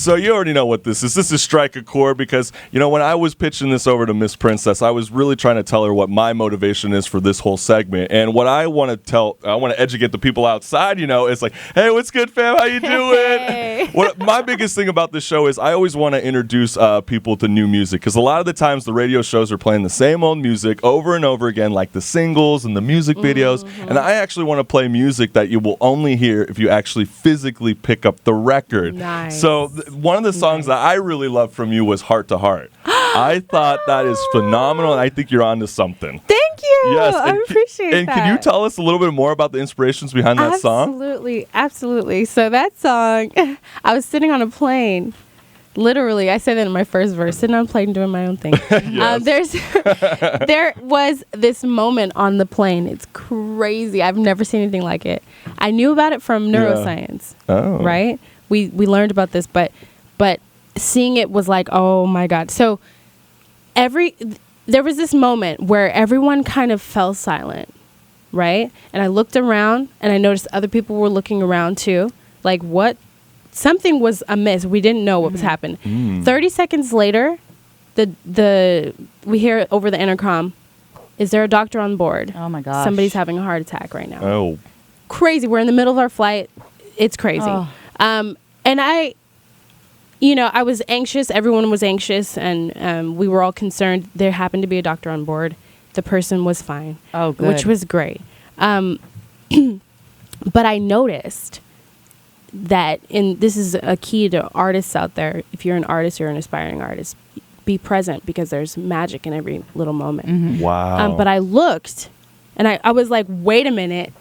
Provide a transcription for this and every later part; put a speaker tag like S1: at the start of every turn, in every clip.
S1: So you already know what this is. This is Strike a Chord because, when I was pitching this over to Miss Princess, I was really trying to tell her what my motivation is for this whole segment. And what I want to educate the people outside, is like, hey, what's good, fam? How you doing?
S2: Hey.
S1: My biggest thing about this show is I always want to introduce people to new music because a lot of the times the radio shows are playing the same old music over and over again, like the singles and the music videos. Mm-hmm. And I actually want to play music that you will only hear if you actually physically pick up the record.
S2: Nice.
S1: So one of the songs that I really loved from you was Heart to Heart. I thought that is phenomenal, and I think you're onto something.
S2: Thank you.
S1: Yes,
S2: I appreciate that.
S1: And can you tell us a little bit more about the inspirations behind that song?
S2: Absolutely. So that song, I was sitting on a plane. Literally, I said that in my first verse, sitting on a plane doing my own thing. There was this moment on the plane. It's crazy. I've never seen anything like it. I knew about it from neuroscience, right? We learned about this, but seeing it was like, oh my God. So there was this moment where everyone kind of fell silent, right? And I looked around and I noticed other people were looking around too. Like, what? Something was amiss. We didn't know what was happening. 30 seconds later, we hear over the intercom, is there a doctor on board?
S3: Oh my gosh.
S2: Somebody's having a heart attack right now.
S1: Oh.
S2: Crazy. We're in the middle of our flight. It's crazy.
S3: Oh.
S2: And I was anxious. Everyone was anxious, and we were all concerned. There happened to be a doctor on board. The person was fine.
S3: Oh, good.
S2: Which was great. But I noticed that, and this is a key to artists out there. If you're an artist or an aspiring artist, be present because there's magic in every little moment.
S3: Mm-hmm.
S1: Wow.
S2: But I looked, and I was like, wait a minute.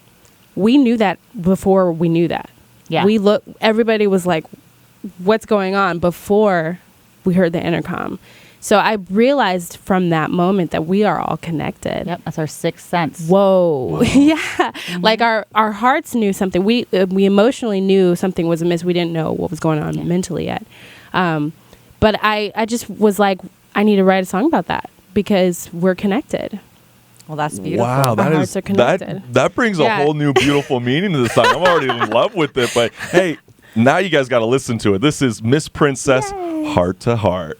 S2: We knew that before we knew that.
S3: Yeah.
S2: Everybody was like, what's going on before we heard the intercom. So I realized from that moment that we are all connected.
S3: Yep, that's our sixth sense.
S2: Whoa. Yeah. Mm-hmm. Like our hearts knew something. We emotionally knew something was amiss. We didn't know what was going on mentally yet. But I just was like, I need to write a song about that because we're connected.
S3: Well, that's beautiful.
S1: Wow,
S2: Our hearts are connected.
S1: that brings a whole new beautiful meaning to the song. I'm already in love with it, but hey, now you guys got to listen to it. This is Miss Princess,
S2: Yay.
S1: Heart to Heart.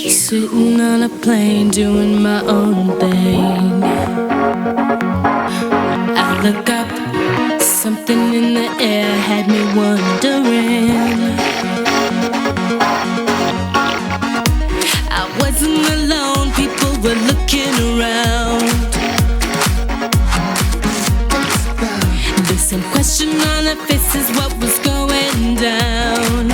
S2: Sitting on a plane doing my own thing. I look up, something in the air had me wondering. I wasn't alone, people were looking around. The same question on their faces, what was going down?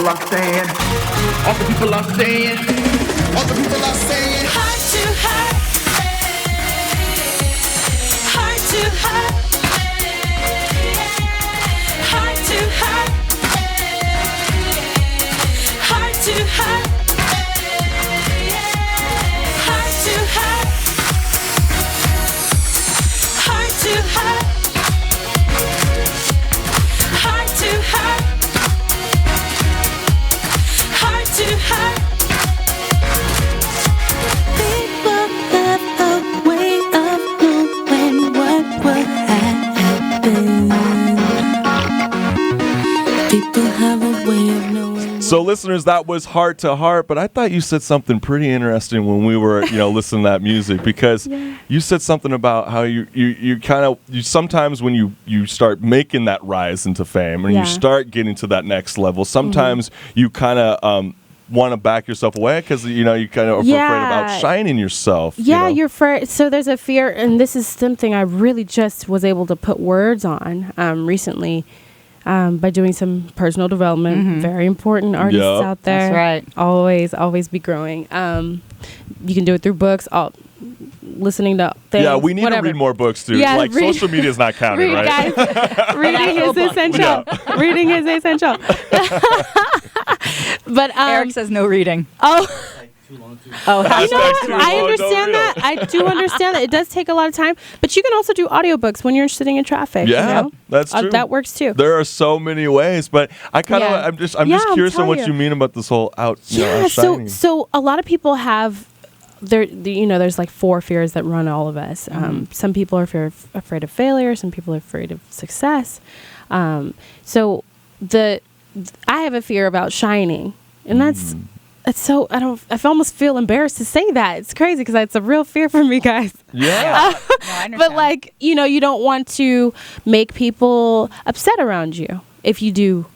S4: people are saying. All the people are saying. All the people are saying.
S5: Heart to heart. Heart to heart. Heart to heart. Heart to heart. Heart to heart. Heart to heart. Heart to heart. Heart to heart.
S6: People have a way of knowing what will happen. People have a way of knowing.
S1: So, listeners, that was Heart to Heart, but I thought you said something pretty interesting when we were, listening to that music, because you said something about how you sometimes when you start making that rise into fame and you start getting to that next level, sometimes you kind of want to back yourself away because you kind of are afraid about shining yourself.
S2: Yeah, you're afraid. So there's a fear, and this is something I really just was able to put words on recently. By doing some personal development. Very important artists out there.
S3: That's right.
S2: Always be growing. You can do it through books, listening to things.
S1: Yeah, we need to read more books too.
S2: Yeah,
S1: social media is not counted, right?
S2: Guys, reading is essential. Reading is essential. But
S3: Eric says no reading.
S2: I understand that. I do understand that. It does take a lot of time, but you can also do audiobooks when you're sitting in traffic.
S1: Yeah, that's true.
S2: That works too.
S1: There are so many ways, but I'm just curious on what you mean about this whole shining.
S2: So a lot of people have there's like 4 fears that run all of us. Some people are afraid of failure. Some people are afraid of success. I have a fear about shining, and that's. It's so I almost feel embarrassed to say that. It's crazy because it's a real fear for me, guys.
S1: Yeah.
S2: But you don't want to make people upset around you if you do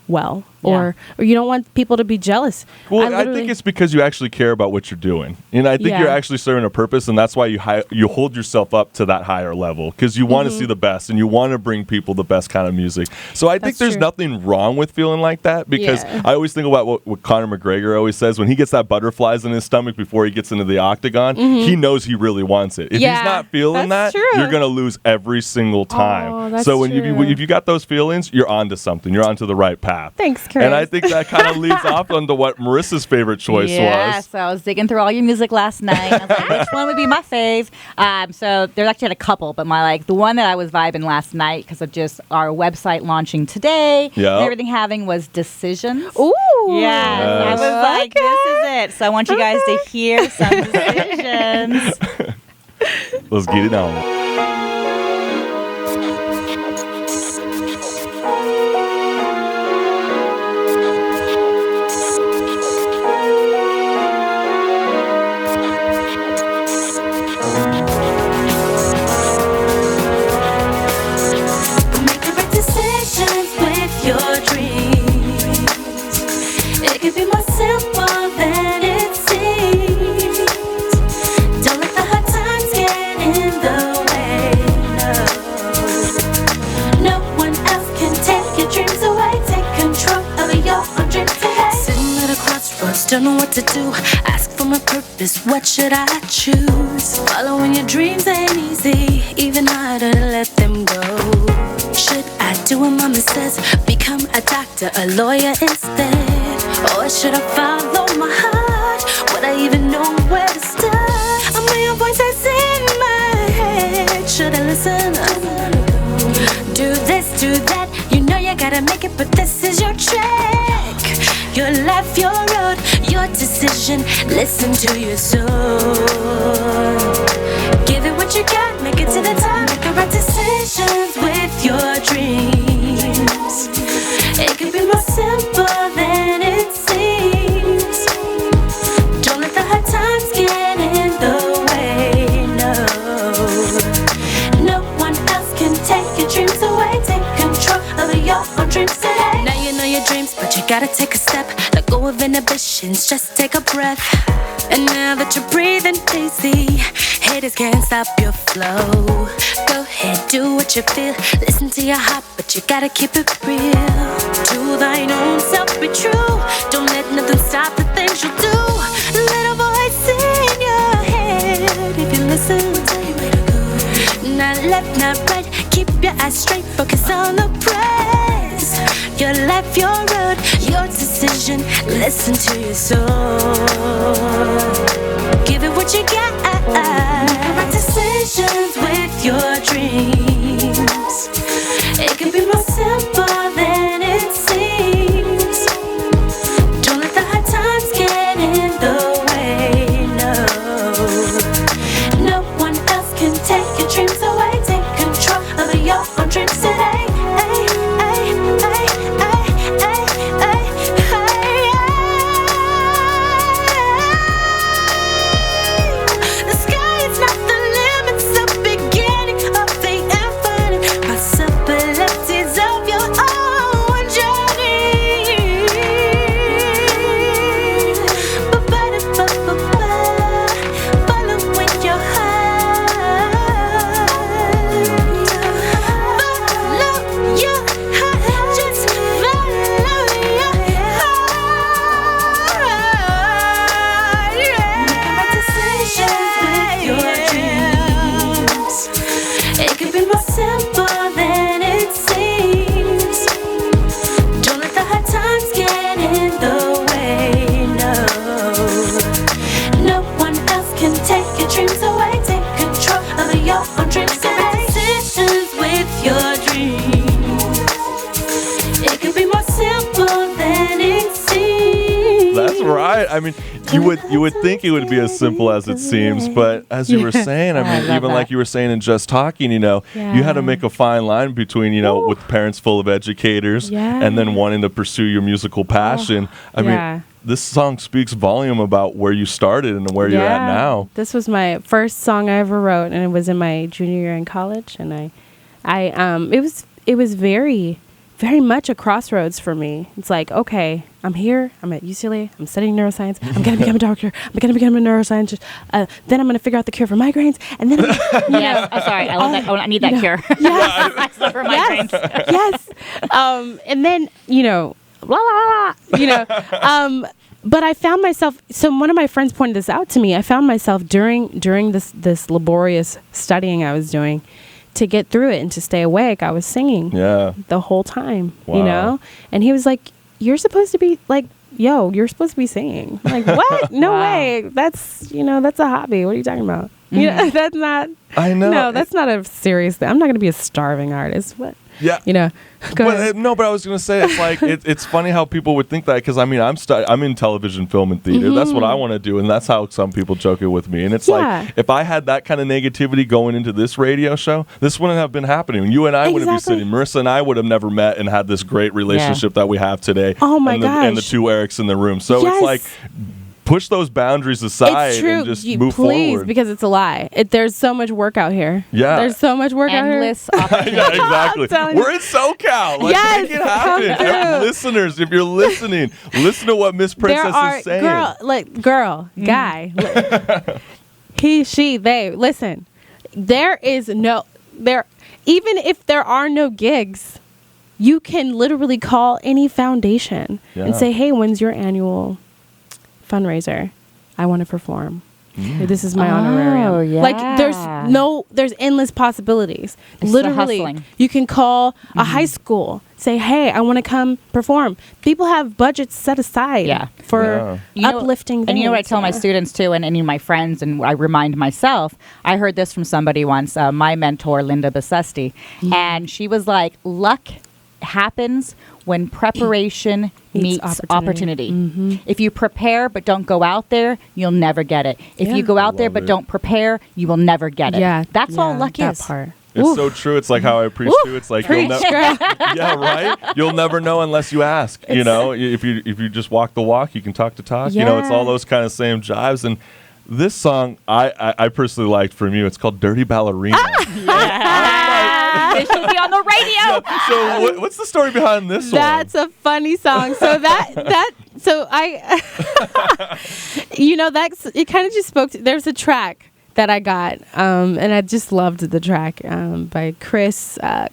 S2: well, or you don't want people to be jealous.
S1: Well, I think it's because you actually care about what you're doing, and I think you're actually serving a purpose, and that's why you hold yourself up to that higher level because you want to see the best and you want to bring people the best kind of music. So I think there's nothing wrong with feeling like that because I always think about what Conor McGregor always says when he gets that butterflies in his stomach before he gets into the octagon. He knows he really wants it. If he's not feeling that, you're gonna lose every single time. So if you got those feelings, you're onto something. You're onto the right path.
S2: Thanks, Chris.
S1: And I think that kind of leads off onto what Marissa's favorite choice was.
S3: So I was digging through all your music last night. I was like, which one would be my fave? So there's actually a couple, but the one that I was vibing last night because of just our website launching today and everything having was Decisions.
S2: Ooh.
S3: Yeah. I was like, this is it. So I want you guys to hear some decisions.
S1: Let's get it on.
S6: Don't know what to do, ask for my purpose, what should I choose? Following your dreams ain't easy, even harder to let them go. Should I do what mama says, become a doctor, a lawyer instead? Or should I follow my heart, would I even know where to start? A million voices in my head, should I listen? Do this, do that, you know you gotta make it, but this is your track. Your life, your road, your decision. Listen to your soul. Give it what you got, make it to the top. Make the right decisions with your dreams. It can be more simple than it seems. Don't let the hard times get in the way, no. No one else can take your dreams away. Take control of your own dreams today. Now you know your dreams, but you gotta take a step. Let go of inhibitions, just take a breath. And now that you're breathing easy, haters can't stop your flow. Go ahead, do what you feel. Listen to your heart, but you gotta keep it real. To thine own self, be true. Don't let nothing stop the things you do. Little voice in your head, if you listen, will tell you where to go. Not left, not right, keep your eyes straight. Focus on the prize. Your life, your road, your decision. Listen to your soul. Give it what you got. Make right decisions with your dreams. It can be more simple than it seems. Don't let the hard times get in the way, no. No one else can take your dreams away. Take control of your own dreams today. The sky is not the limit, it's the beginning of the infinite possibilities of your own journey. Following your heart. Follow your heart. Just follow your heart. Making right decisions with your dreams. It can be more simple than it seems. Don't let the hard times get in the way, no. No one else can take your dreams away. Take control of your own dreams today. Decisions with your dreams. It can be more simple than it seems.
S1: That's right. I mean, you would think it would be as simple as it seems, but as you were saying, I mean,
S3: love
S1: even
S3: that.
S1: like you were saying in Just Talking, you had to make a fine line between, with parents full of educators
S2: Yeah.
S1: and then wanting to pursue your musical passion. I mean, this song speaks volume about where you started and where you're at now.
S2: This was my first song I ever wrote, and it was in my junior year in college. And it was very, very much a crossroads for me. It's like, okay, I'm here. I'm at UCLA. I'm studying neuroscience. I'm gonna become a doctor. I'm gonna become a neuroscientist. Then I'm gonna figure out the cure for migraines. And then,
S3: Yes. I'm sorry. I love that. Oh, I need that cure.
S2: yes,
S3: I suffer migraines.
S2: yes. And then, blah, blah, blah, but I found myself, so one of my friends pointed this out to me. I found myself during this laborious studying I was doing, to get through it and to stay awake, I was singing the whole time,
S1: Wow.
S2: And he was like, you're supposed to be like, you're supposed to be singing. I'm like, what? No way. That's, that's a hobby. What are you talking about? That's not.
S1: I know.
S2: No, that's not a serious thing. I'm not going to be a starving artist. What?
S1: Yeah.
S2: Go ahead.
S1: But I was going to say, it's like, it's funny how people would think that, because I mean, I'm in television, film, and theater. That's what I want to do, and that's how some people joke it with me. And it's like, if I had that kind of negativity going into this radio show, this wouldn't have been happening. You and I wouldn't be sitting. Marissa and I would have never met and had this great relationship that we have today.
S2: Oh my
S1: gosh. And the two Erics in the room. So it's like, push those boundaries aside and just move forward.
S2: Because it's a lie. There's so much work out here.
S1: Yeah.
S2: There's so much work
S3: Endless
S2: out here.
S3: opportunity.
S1: Yeah, exactly.
S2: telling
S1: We're in SoCal. Like, make it happen.
S2: come through.
S1: Listeners, if you're listening, listen to what Miss Princess is saying.
S2: Guy, he, she, they. Listen, there is no there. Even if there are no gigs, you can literally call any foundation and say, "Hey, when's your annual fundraiser? I want to perform. This is my honorarium."
S3: Yeah.
S2: Like there's endless possibilities.
S3: It's
S2: Literally,
S3: the hustling.
S2: you can call a high school, say, "Hey, I want to come perform." People have budgets set aside for uplifting things.
S3: And you know what I tell my students too, and any of my friends, and I remind myself, I heard this from somebody once, my mentor, Linda Bassesti, and she was like, luck happens when preparation meets opportunity. If you prepare but don't go out there, you'll never get it. If you go out there but don't prepare, you will never get it.
S2: Yeah,
S3: that's all luck
S2: that
S3: is.
S2: part.
S1: It's so true. It's like how I preach too. It's like you'll never, you'll never know unless you ask. If you just walk the walk, you can talk the talk. It's all those kind of same jives. And this song, I personally liked from you. It's called "Dirty Ballerina."
S3: It should be on the radio.
S1: So what's the story behind this one?
S2: That's a funny song. So So it kind of just spoke to, there's a track that I got, and I just loved the track by Chris. I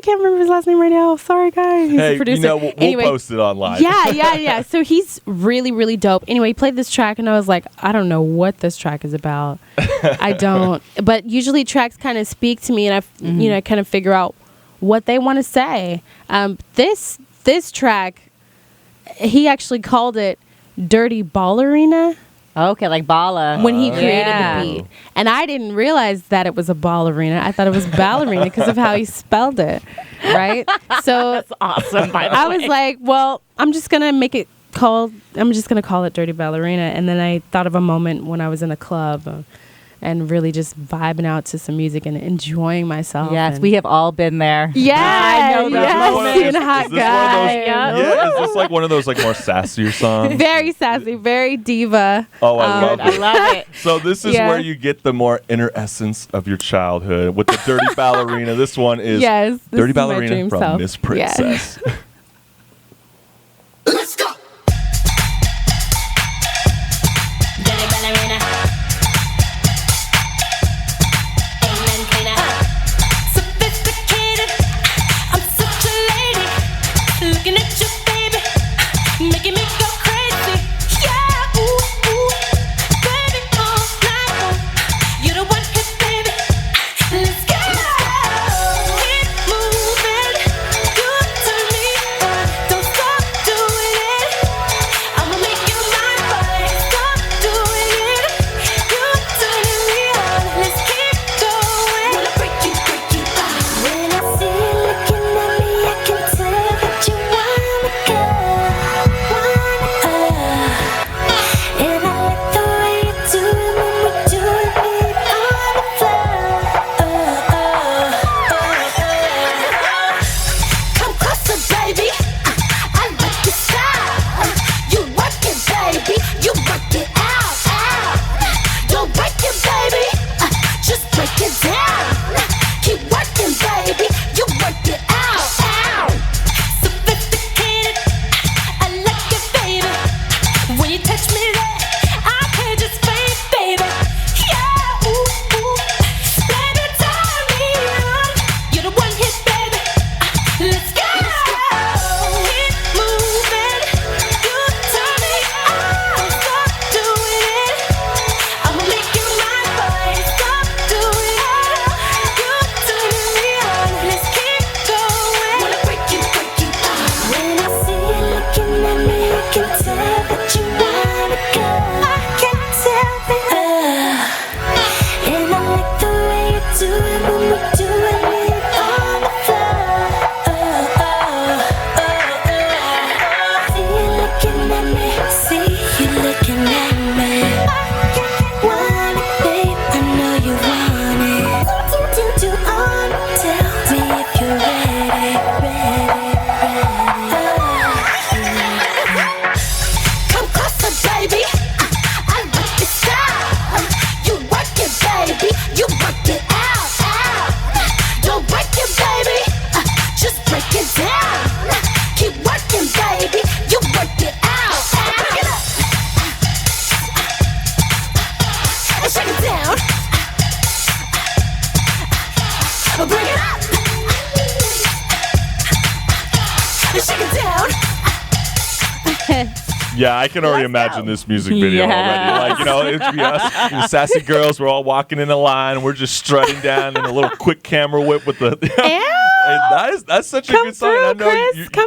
S2: can't remember his last name right now. Sorry, guys. He's the producer.
S1: We'll post it online.
S2: Yeah. So he's really, really dope. Anyway, he played this track, and I was like, I don't know what this track is about. I don't. But usually tracks kind of speak to me, and I kind of figure out what they want to say. This track, he actually called it Dirty Ballerina.
S3: Okay, like balla.
S2: When he created the beat. And I didn't realize that it was a ballerina. I thought it was ballerina because of how he spelled it. Right? So
S3: that's awesome, by the way.
S2: I was like, well, I'm just going to call it Dirty Ballerina. And then I thought of a moment when I was in a club and really just vibing out to some music and enjoying myself.
S3: Yes, we have all been there.
S2: Yeah,
S3: I know that moment.
S2: Seeing a hot guy.
S1: Is this like one of those like more sassier songs?
S2: Very sassy, very diva.
S1: Oh, I love it.
S3: I love it.
S1: So this is where you get the more inner essence of your childhood with the Dirty Ballerina. This one is Dirty Ballerina from Miss Princess.
S2: Yeah.
S4: Let's go.
S6: Dirty ballerina. Amen, cleaner.
S5: Sophisticated, I'm such a lady. Looking at you, baby, making me go crazy. Yeah, ooh, ooh, baby, all night. You're the one hit, baby. Let's go. Keep moving, you turn me on. Don't stop doing it. I'ma make you mine, boy. Stop doing it. You turning me on. Let's keep going.
S6: Wanna break you out. When I see you looking at me, I can tell that you wanna go. And I like the way you do it when we do it on the floor.
S5: Come closer, baby. I like your style. You work it, baby. You work it out, out. Don't break it, baby. Just break it down. Keep working, baby. You work it out, out. Sophisticated. I like it, baby. When you touch me there, I can't just fade, baby. Yeah, ooh, ooh. Baby, turn me on. You're the one hit, baby. Let's go. Keep moving. You turn me on. Stop doing it. I'ma make you mine, boy. Stop doing it. You turning me on. Let's keep going.
S6: Wanna break you out. When I see you looking at me, I can tell that you wanna go.
S5: I can tell that.
S6: And I like the way you do it when we do it on the floor. See you looking at me. See you looking at me. Want it, babe? I know you want it. Do on. Tell me if you're ready.
S5: Come closer, baby. I like your style. You work it, baby. You work it out, out. Don't break it, baby. Just break it down. Keep working, baby. You work it out, out. Bring it up. And shake it down. Bring it up. And shake it down.
S1: Yeah, I can already imagine this music video already. Like, it'd be us, the sassy girls. We're all walking in a line. We're just strutting down in a little quick camera whip with the. That's such a good song.
S2: Through,
S1: I know
S2: Chris. Come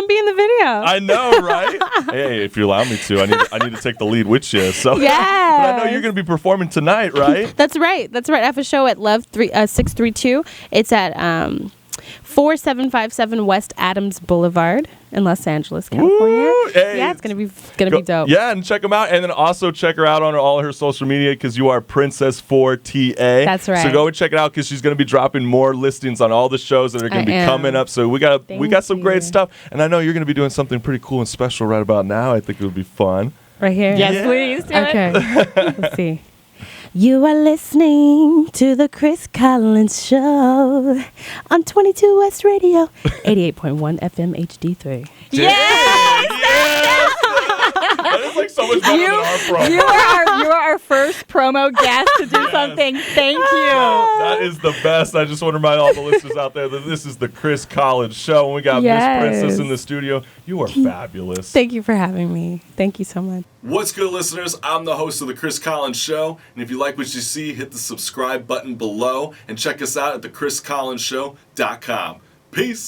S2: be in the video.
S1: I know, right? Hey, if you allow me to, I need to take the lead with you. So
S2: Yeah.
S1: But I know you're going to be performing tonight, right?
S2: That's right. I have a show at Love 632. It's at 4757 West Adams Boulevard in Los Angeles, California.
S1: Woo! Hey,
S2: yeah, it's gonna be dope.
S1: Yeah, and check them out, and then also check her out on all her social media because you are Princess Fortier.
S2: That's right.
S1: So go and check it out because she's gonna be dropping more listings on all the shows that are gonna be coming up. So we got some great stuff, and I know you're gonna be doing something pretty cool and special right about now. I think it would be fun.
S2: Right here.
S3: Yes, please. Do
S2: Okay. Let's see. You are listening to the Chris Collins Show on 22 West Radio, 88.1 FM HD3.
S3: Yes!
S1: Yeah! is like so much better than our promo.
S3: You are our first promo guest to do something. Thank you.
S1: That is the best. I just want to remind all the listeners out there that this is the Chris Collins Show. And we got Miss Princess in the studio. You are fabulous.
S2: Thank you for having me. Thank you so much.
S1: What's good, listeners? I'm the host of the Chris Collins Show. And if you like what you see, hit the subscribe button below and check us out at thechriscollinsshow.com. Peace.